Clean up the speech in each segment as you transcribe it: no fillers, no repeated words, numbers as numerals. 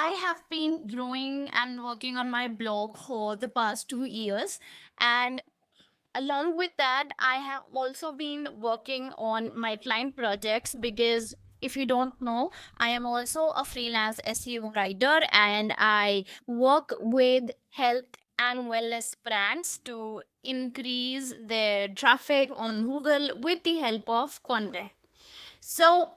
I have been growing and working on my blog for the past 2 years. And along with that, I have also been working on my client projects because if you don't know, I am also a freelance SEO writer and I work with health and wellness brands to increase their traffic on Google with the help of content. So,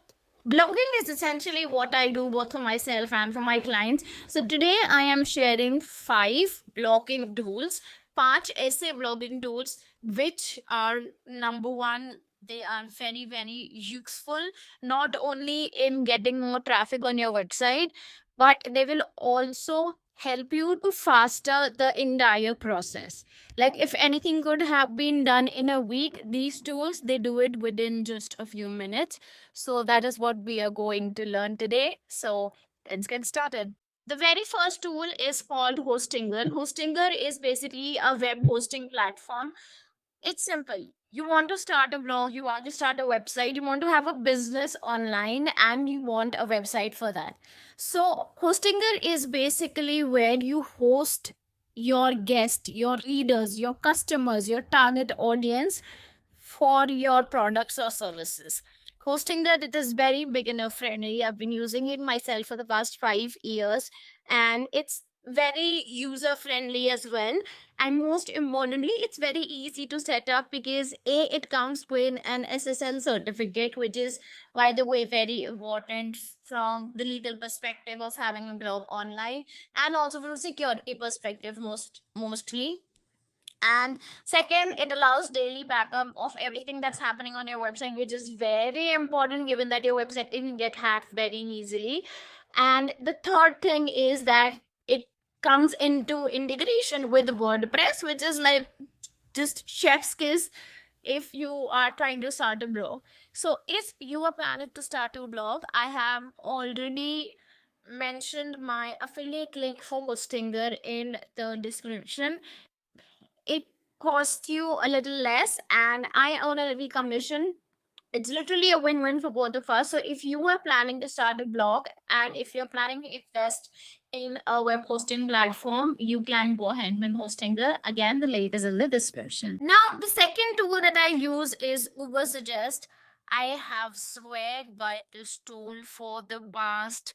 blogging is essentially what I do both for myself and for my clients. So, today I am sharing 5 blogging tools, 5 essay blogging tools, which are number one. They are very, very useful, not only in getting more traffic on your website, but they will also help you to faster the entire process. Like if anything could have been done in a week, these tools they do it within just a few minutes. So that is what we are going to learn today. So let's get started. The very first tool is called Hostinger. Hostinger is basically a web hosting platform. It's simple. You want to start a blog, you want to start a website, you want to have a business online, and you want a website for that. So, Hostinger is basically where you host your guests, your readers, your customers, your target audience for your products or services. Hosting that it is very beginner friendly. I've been using it myself for the past 5 years, and it's very user friendly as well. And most importantly, it's very easy to set up because it comes with an SSL certificate, which is, by the way, very important from the legal perspective of having a blog online, and also from a security perspective, mostly. And second, it allows daily backup of everything that's happening on your website, which is very important given that your website can get hacked very easily. And the third thing is that it comes into integration with WordPress, which is like just chef's kiss if you are trying to start a blog. So if you are planning to start a blog, I have already mentioned my affiliate link for Hostinger in the description. It costs you a little less and I earn a little commission. It's literally a win-win for both of us. So if you are planning to start a blog and if you're planning to invest in a web hosting platform, you can go ahead with Hostinger. Again, the link is in the description. Now, the second tool that I use is Uber Suggest. I have sweared by this tool for the past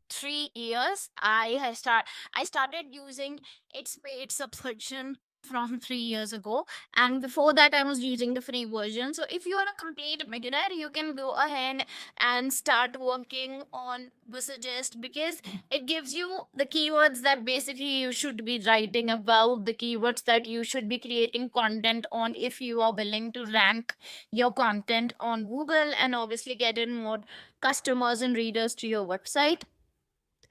3 years. I started using its paid subscription from 3 years ago, and before that I was using the free version. So if you are a complete beginner, you can go ahead and start working on Suggest because it gives you the keywords that basically you should be writing about, the keywords that you should be creating content on if you are willing to rank your content on Google and obviously get in more customers and readers to your website.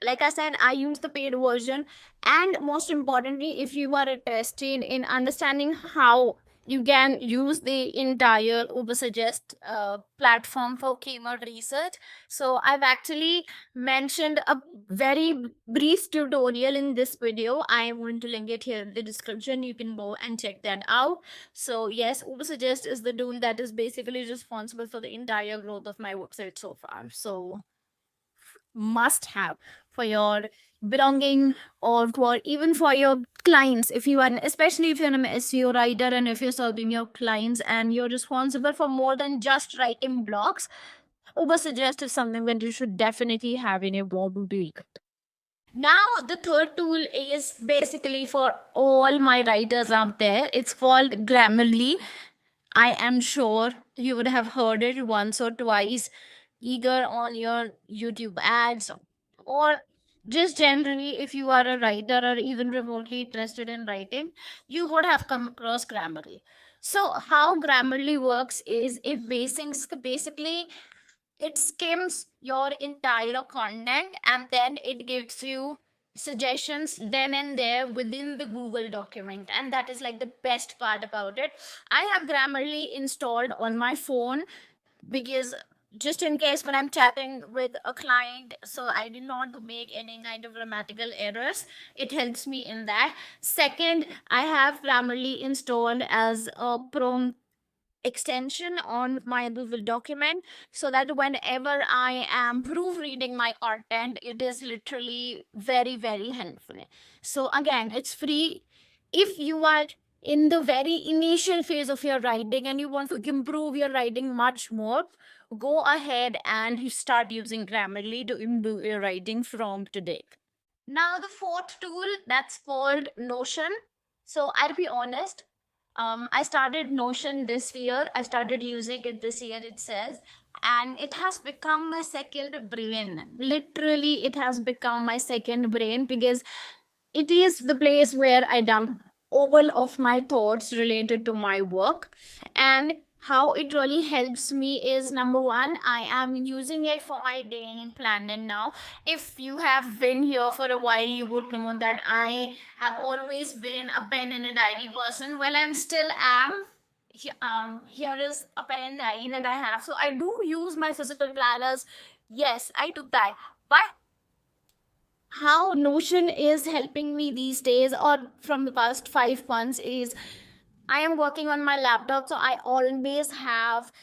Like I said, I use the paid version. And most importantly, if you are interested in understanding how you can use the entire Uber Suggest platform for keyword research. So I've actually mentioned a very brief tutorial in this video. I am going to link it here in the description. You can go and check that out. So yes, Uber Suggest is the tool that is basically responsible for the entire growth of my website so far. So must have for your belonging or for even for your clients if you are, especially if you're an SEO writer and if you're serving your clients and you're responsible for more than just writing blogs. Uber Suggest is something that you should definitely have in your blog week. Now the third tool is basically for all my writers out there. It's called Grammarly. I am sure you would have heard it once or twice, either on your YouTube ads or just generally if you are a writer or even remotely interested in writing, you would have come across Grammarly. So how Grammarly works is basically it skims your entire content and then it gives you suggestions then and there within the Google document. And that is like the best part about it. I have Grammarly installed on my phone because just in case when I'm chatting with a client, so I did not make any kind of grammatical errors, it helps me in that. Second, I have Grammarly installed as a prompt extension on my Google document, so that whenever I am proofreading my content, it is literally very, very helpful. So again, it's free. If you are in the very initial phase of your writing and you want to improve your writing much more, go ahead and you start using Grammarly to improve your writing from today. Now, the fourth tool, that's called Notion. So I'll be honest. I started Notion this year. I started using it this year, it says, and it has become my second brain. Literally, it has become my second brain because it is the place where I dump all of my thoughts related to my work. And how it really helps me is, number one, I am using it for my daily planning now. If you have been here for a while, you would know that I have always been a pen and a diary person. Well, I'm still am. Here is a pen and diary that I have. So I do use my physical planners. Yes, I do that. But how Notion is helping me these days, or from the past 5 months, is I am working on my laptop, so I always have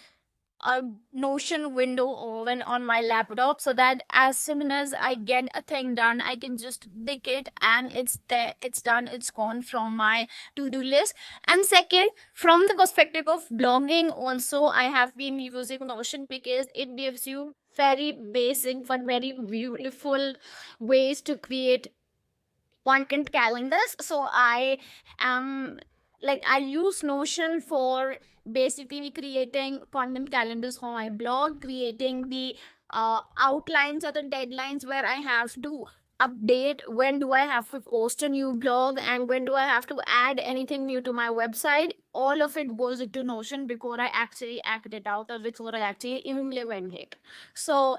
a Notion window open on my laptop, so that as soon as I get a thing done, I can just tick it and it's there, it's done, it's gone from my to-do list. And second, from the perspective of blogging, also I have been using Notion because it gives you very basic but very beautiful ways to create content calendars. So I am like, I use Notion for basically creating content calendars for my blog, creating the outlines or the deadlines where I have to update when do I have to post a new blog and when do I have to add anything new to my website. All of it goes into Notion before I actually act it out or before I actually implement it. So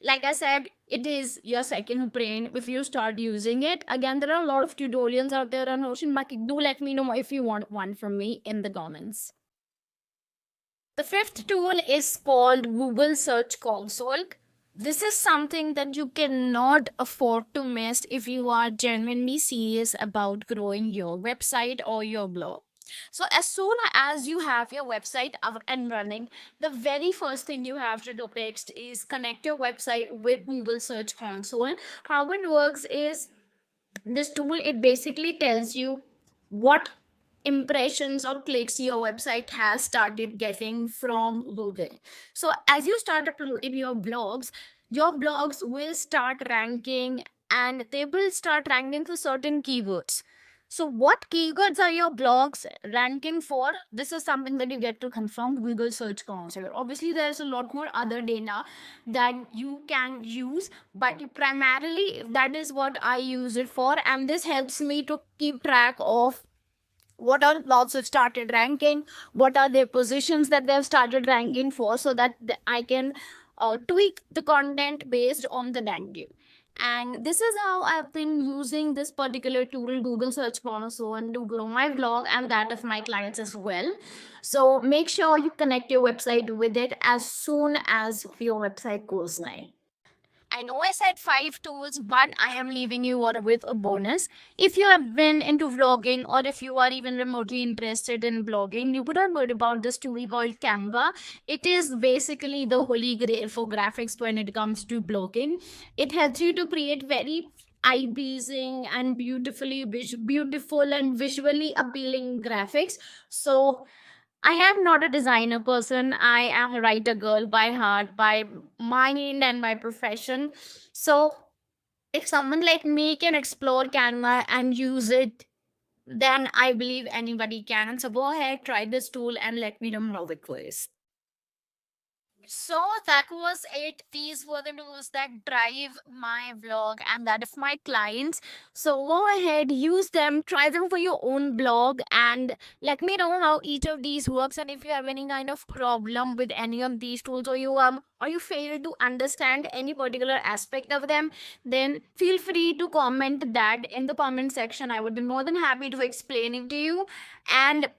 like I said, it is your second brain if you start using it. Again, there are a lot of tutorials out there on Notion, but do let me know if you want one from me in the comments. The fifth tool is called Google Search Console. This is something that you cannot afford to miss if you are genuinely serious about growing your website or your blog. So, as soon as you have your website up and running, the very first thing you have to do next is connect your website with Google Search Console. How it works is, this tool, it basically tells you what impressions or clicks your website has started getting from Google. So as you start uploading your blogs will start ranking, and they will start ranking for certain keywords. So what keywords are your blogs ranking for? This is something that you get to confirm Google Search Console. Obviously, there's a lot more other data that you can use, but primarily that is what I use it for, and this helps me to keep track of what are blogs have started ranking, what are their positions that they've started ranking for, so that I can tweak the content based on the ranking. And this is how I've been using this particular tool, Google Search Console, to grow my blog and that of my clients as well. So make sure you connect your website with it as soon as your website goes live. I know I said five tools, but I am leaving you with a bonus. If you have been into vlogging, or if you are even remotely interested in blogging, you would have heard about this tool called Canva. It is basically the holy grail for graphics when it comes to blogging. It helps you to create very eye-pleasing and beautiful and visually appealing graphics. So I am not a designer person. I am a writer girl by heart, by mind, and by profession. So, if someone like me can explore Canva and use it, then I believe anybody can. So, go ahead, try this tool, and let me know how it goes. So that was it. These were the tools that drive my vlog and that of my clients. So go ahead, use them, try them for your own blog, and let me know how each of these works. And if you have any kind of problem with any of these tools, or you fail to understand any particular aspect of them, then feel free to comment that in the comment section. I would be more than happy to explain it to you. And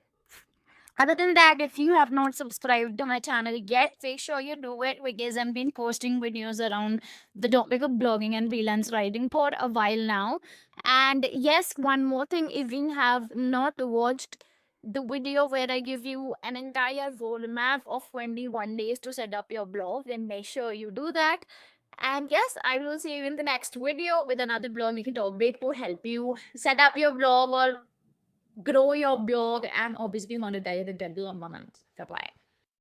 other than that, if you have not subscribed to my channel yet, make sure you do it because I've been posting videos around the topic of blogging and freelance writing for a while now. And yes, one more thing, if you have not watched the video where I give you an entire roadmap of 21 days to set up your blog, then make sure you do that. And yes, I will see you in the next video with another blog making topic to help you set up your blog or grow your blog and obviously monetize it into a moment. Bye bye.